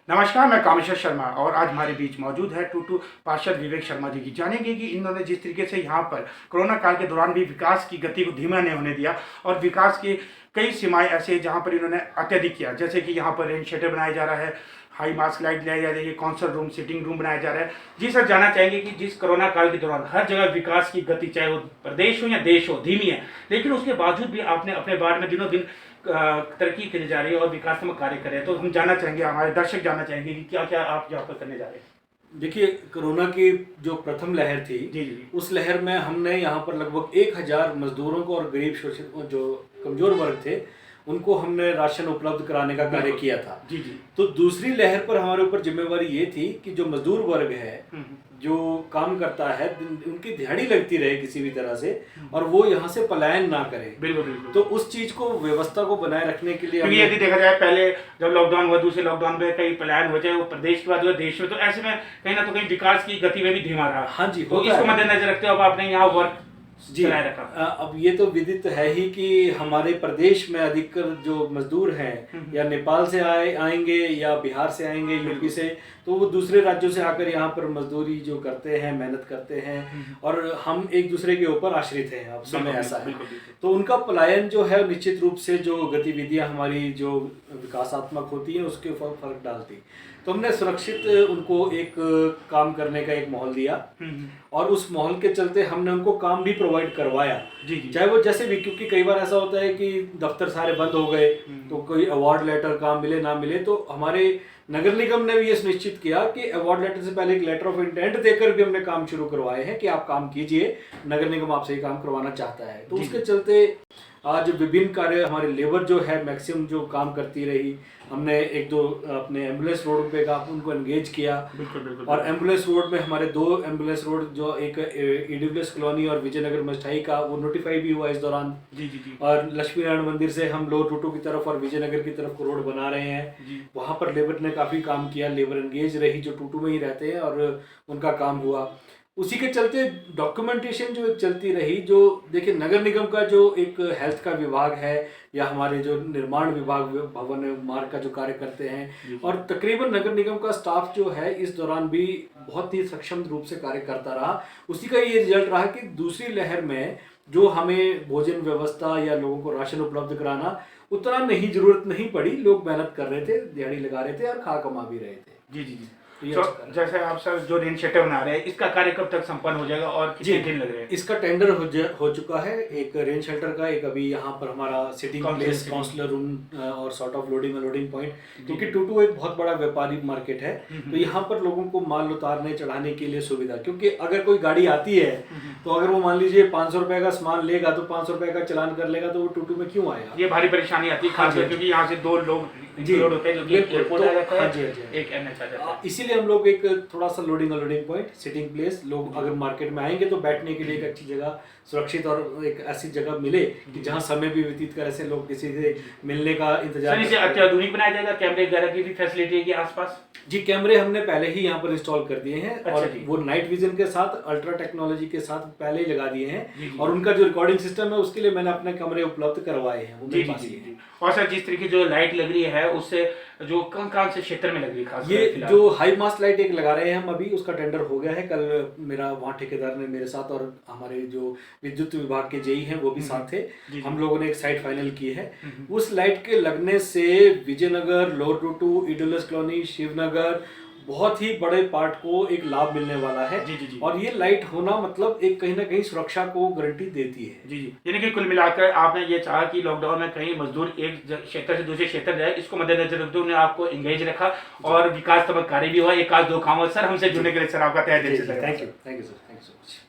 नमस्कार, मैं कामेश्वर शर्मा और आज हमारे बीच मौजूद है टूटू पार्षद विवेक शर्मा जी की। जानेंगे कि इन्होंने जिस तरीके से यहाँ पर कोरोना काल के दौरान भी विकास की गति को धीमा नहीं होने दिया और विकास की कई सीमाएं ऐसे जहाँ पर इन्होंने अत्यधिक किया, जैसे कि यहाँ पर रेन शेटर बनाया जा रहा है, हाई मास्क लाइट लगाई जा रही है, कॉन्सर्ट रूम, सिटिंग रूम बनाया जा रहा है। जी सर, जानना चाहेंगे कि जिस कोरोना काल के दौरान हर जगह विकास की गति, चाहे वो प्रदेश हो या देश हो, धीमी है, लेकिन उसके बावजूद भी आपने अपने बारे में दिनों दिन तरक्की की जा रही है और विकासात्मक कार्य कर रहे हैं। तो हम जानना चाहेंगे, हमारे दर्शक जानना चाहेंगे कि क्या क्या आप यहाँ पर करने जा रहे हैं। देखिए, कोरोना की जो प्रथम लहर थी जी। उस लहर में हमने यहाँ पर लगभग 1000 मजदूरों को और गरीब शोषित जो कमजोर वर्ग थे उनको हमने राशन उपलब्ध कराने का कार्य किया था। जी। तो दूसरी लहर पर हमारे ऊपर जिम्मेवारी ये थी कि जो मजदूर वर्ग है, जो काम करता है, उनकी दिहाड़ी लगती रहे किसी भी तरह से और वो यहाँ से पलायन ना करे। बिल्कुल। तो उस चीज को, व्यवस्था को बनाए रखने के लिए, क्योंकि यदि देखा जाए पहले जब लॉकडाउन हुआ, दूसरे लॉकडाउन में कई पलायन हो जाए, वो प्रदेश के बाद हुआ देश में, तो ऐसे में कहीं ना तो कहीं विकास की गति में भी धीमा रहा। हाँ जी, तो इसको मद्देनजर रखते हुए आपने यहाँ वर्क जी रखा। अब ये तो विदित है ही कि हमारे प्रदेश में अधिकतर जो मजदूर हैं या नेपाल से आएंगे या बिहार से आएंगे, यूपी से, तो वो दूसरे राज्यों से आकर यहाँ पर मजदूरी जो करते हैं, मेहनत करते हैं और हम एक दूसरे के ऊपर आश्रित हैं। अब समय ऐसा है तो उनका पलायन जो है निश्चित रूप से जो गतिविधियां हमारी जो विकासात्मक होती है उसके ऊपर फर्क डालती। तो हमने सुरक्षित उनको एक काम करने का एक माहौल दिया और उस माहौल के चलते हमने उनको काम भी प्रोवाइड करवाया। जी। चाहे वो जैसे भी, क्योंकि कई बार ऐसा होता है कि दफ्तर सारे बंद हो गए तो कोई अवार्ड लेटर काम मिले ना मिले, तो हमारे नगर निगम ने भी ये सुनिश्चित किया कि अवार्ड लेटर से पहले एक लेटर ऑफ इंटेंट देकर भी हमने काम शुरू करवाए हैं कि आप काम कीजिए, नगर निगम आपसे ये काम करवाना चाहता है। तो उसके चलते आज विभिन्न कार्य, हमारे लेबर जो है मैक्सिमम जो काम करती रही। हमने एक दो अपने एम्बुलेंस रोड पे का उनको एंगेज किया। बिल्कुल। और एम्बुलेंस रोड में हमारे 2 एम्बुलेंस रोड, जो एक ईडब्ल्यूएस कॉलोनी और विजयनगर मस्ठाई का, वो नोटिफाई भी हुआ इस दौरान। जी। और लक्ष्मी नारायण मंदिर से हम लोग टूटू की तरफ और विजयनगर की तरफ को रोड बना रहे हैं। वहां पर लेबर ने काफी काम किया, लेबर एंगेज रही जो टूटू में ही रहते हैं और उनका काम हुआ। उसी के चलते डॉक्यूमेंटेशन जो चलती रही। जो देखिए, नगर निगम का जो एक हेल्थ का विभाग है या हमारे जो निर्माण विभाग, भवन मार्ग का जो कार्य करते हैं, और तकरीबन नगर निगम का स्टाफ जो है इस दौरान भी बहुत ही सक्षम रूप से कार्य करता रहा। उसी का ये रिजल्ट रहा कि दूसरी लहर में जो हमें भोजन व्यवस्था या लोगों को राशन उपलब्ध कराना, उतना नहीं, जरूरत नहीं पड़ी। लोग मेहनत कर रहे थे, दिहाड़ी लगा रहे थे और खा कमा भी रहे थे। जी। तो जैसे आप सर जो रेन शेटर बना रहे हैं, इसका कार्य कब तक संपन्न हो जाएगा और कितने दिन लग रहे हैं? इसका टेंडर हो चुका है, एक रेन शेल्टर का, एक अभी यहाँ पर हमारा सिटिंग प्लेस, काउंसलर रूम और सॉर्ट ऑफ लोडिंग पॉइंट। क्योंकि टूटू एक बहुत बड़ा व्यापारी मार्केट है, तो यहाँ पर लोगों को माल उतारने चढ़ाने के लिए सुविधा, क्योंकि अगर कोई गाड़ी आती है तो अगर वो मान लीजिए 500 रुपए का सामान लेगा तो 500 रुपए का चलान कर लेगा, तो वो टूटू में क्यों आएगा? ये भारी परेशानी आती है, खासकर क्योंकि यहाँ से 2 लोग होते हैं, जो कि एयरपोर्ट आ जाता है, एक एनएच आ जाता है। इसीलिए हम लोग एक थोड़ा सा लोडिंग पॉइंट, सिटिंग प्लेस, लोग अगर मार्केट में आएंगे तो बैठने के लिए एक अच्छी जगह, सुरक्षित और एक ऐसी जगह मिले कि जहां समय भी व्यतीत करे, से लोग किसी से मिलने का इंतजार। इसे अत्याधुनिक बनाया जाएगा, कैमरे वगैरह की भी फैसिलिटी है कि आसपास? जी, कैमरे हमने पहले ही यहाँ पर इंस्टॉल कर दिए हैं। अच्छा, और वो नाइट विजन के साथ, अल्ट्रा टेक्नोलॉजी के साथ पहले ही लगा दिए हैं। और उनका जो रिकॉर्डिंग सिस्टम है उसके लिए मैंने अपने कमरे उपलब्ध करवाए हैं, वो मेरे पास ही हैं। और सर, जिस तरीके जो लाइट लग रही है उससे जो कौन से क्षेत्र में लग रही है? ये जो हाई मास्ट लाइट एक लगा रहे हैं हम अभी, उसका टेंडर हो गया है। कल मेरा वहाँ ठेकेदार ने मेरे साथ, और हमारे जो विद्युत विभाग के जेई हैं वो भी साथ थे, हम लोगों ने एक साइट फाइनल की है। उस लाइट के लगने से Vijaynagar, lower Totu, EWS colony, Shivnagar, बहुत ही बड़े पार्ट को एक लाभ मिलने वाला है। जी। और ये लाइट होना मतलब एक कहीं ना कहीं सुरक्षा को गारंटी देती है। जी। यानी कि कुल मिलाकर आपने ये चाहा कि लॉकडाउन में कहीं मजदूर एक क्षेत्र से दूसरे क्षेत्र जाए, इसको मद्देनजर रखते हुए आपको एंगेज रखा और विकासात्मक कार्य भी हुआ। 1 आध 2 काम। सर, हमसे जुड़ने के लिए सर आपका तहे दिल से thank you sir, thank you so much.